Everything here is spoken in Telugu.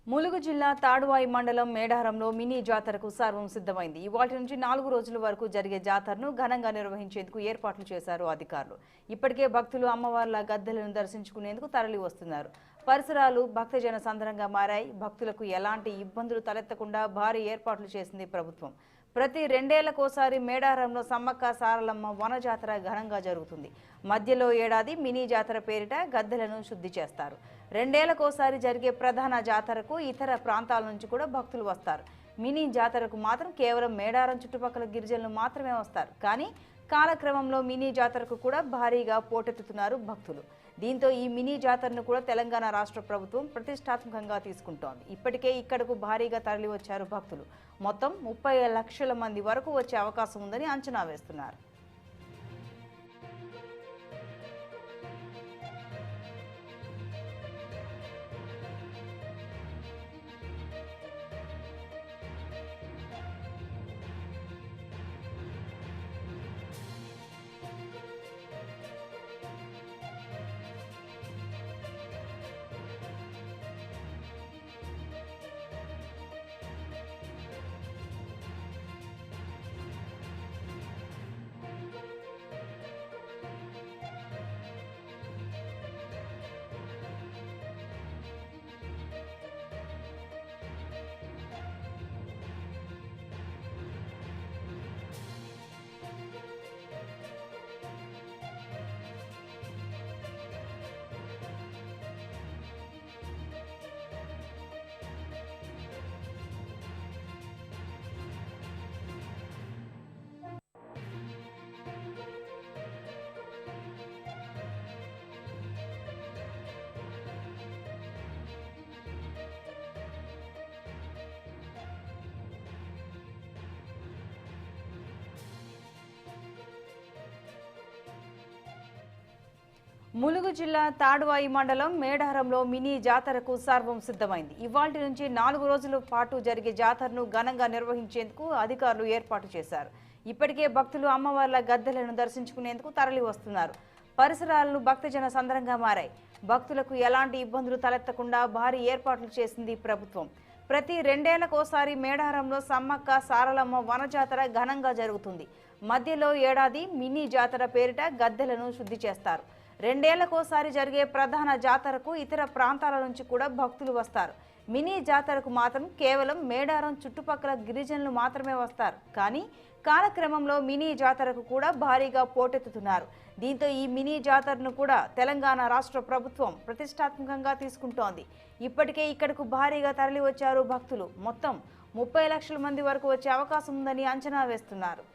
ములుగు జిల్లా తాడువాయి మండలం మేడారంలో మినీ జాతరకు సర్వం సిద్ధమైంది. ఇవాళ నుంచి 4 రోజుల వరకు జరిగే జాతరను ఘనంగా నిర్వహించేందుకు ఏర్పాట్లు చేశారు అధికారులు. ఇప్పటికే భక్తులు అమ్మవార్ల గద్దెలను దర్శించుకునేందుకు తరలి వస్తున్నారు. పరిసరాలు భక్తజన సందరంగా మారాయి. భక్తులకు ఎలాంటి ఇబ్బందులు తలెత్తకుండా భారీ ఏర్పాట్లు చేసింది ప్రభుత్వం. ప్రతి 2 ఏళ్లకోసారి మేడారంలో సమ్మక్క సారలమ్మ వన జాతర ఘనంగా జరుగుతుంది. మధ్యలో ఏడాది మినీ జాతర పేరిట గద్దెలను శుద్ధి చేస్తారు. 2 ఏళ్లకోసారి జరిగే ప్రధాన జాతరకు ఇతర ప్రాంతాల నుంచి కూడా భక్తులు వస్తారు. మినీ జాతరకు మాత్రం కేవలం మేడారం చుట్టుపక్కల గిరిజనులు మాత్రమే వస్తారు. కానీ కాలక్రమంలో మినీ జాతరకు కూడా భారీగా పోటెత్తుతున్నారు భక్తులు. దీంతో ఈ మినీ జాతరను కూడా తెలంగాణ రాష్ట్ర ప్రభుత్వం ప్రతిష్టాత్మకంగా తీసుకుంటోంది. ఇప్పటికే ఇక్కడకు భారీగా తరలి వచ్చారు భక్తులు. మొత్తం 30 లక్షల మంది వరకు వచ్చే అవకాశం ఉందని అంచనా వేస్తున్నారు. ములుగు జిల్లా తాడువాయి మండలం మేడారంలో మినీ జాతరకు సర్వం సిద్ధమైంది. ఇవాల్టి నుంచి 4 రోజుల పాటు జరిగే జాతరను ఘనంగా నిర్వహించేందుకు అధికారులు ఏర్పాటు చేశారు. ఇప్పటికే భక్తులు అమ్మవార్ల గద్దెలను దర్శించుకునేందుకు తరలి వస్తున్నారు. పరిసరాలను భక్తజన సందరంగా మారాయి. భక్తులకు ఎలాంటి ఇబ్బందులు తలెత్తకుండా భారీ ఏర్పాట్లు చేసింది ప్రభుత్వం. ప్రతి 2 ఏళ్లకోసారి మేడారంలో సమ్మక్క సారలమ్మ వన జాతర ఘనంగా జరుగుతుంది. మధ్యలో ఏడాది మినీ జాతర పేరిట గద్దెలను శుద్ధి చేస్తారు. 2 ఏళ్లకోసారి జరిగే ప్రధాన జాతరకు ఇతర ప్రాంతాల నుంచి కూడా భక్తులు వస్తారు. మినీ జాతరకు మాత్రం కేవలం మేడారం చుట్టుపక్కల గిరిజనులు మాత్రమే వస్తారు. కానీ కాలక్రమంలో మినీ జాతరకు కూడా భారీగా పోటెత్తుతున్నారు. దీంతో ఈ మినీ జాతరను కూడా తెలంగాణ రాష్ట్ర ప్రభుత్వం ప్రతిష్టాత్మకంగా తీసుకుంటోంది. ఇప్పటికే ఇక్కడకు భారీగా తరలి వచ్చారు భక్తులు. మొత్తం 30 లక్షల మంది వరకు వచ్చే అవకాశం ఉందని అంచనా వేస్తున్నారు.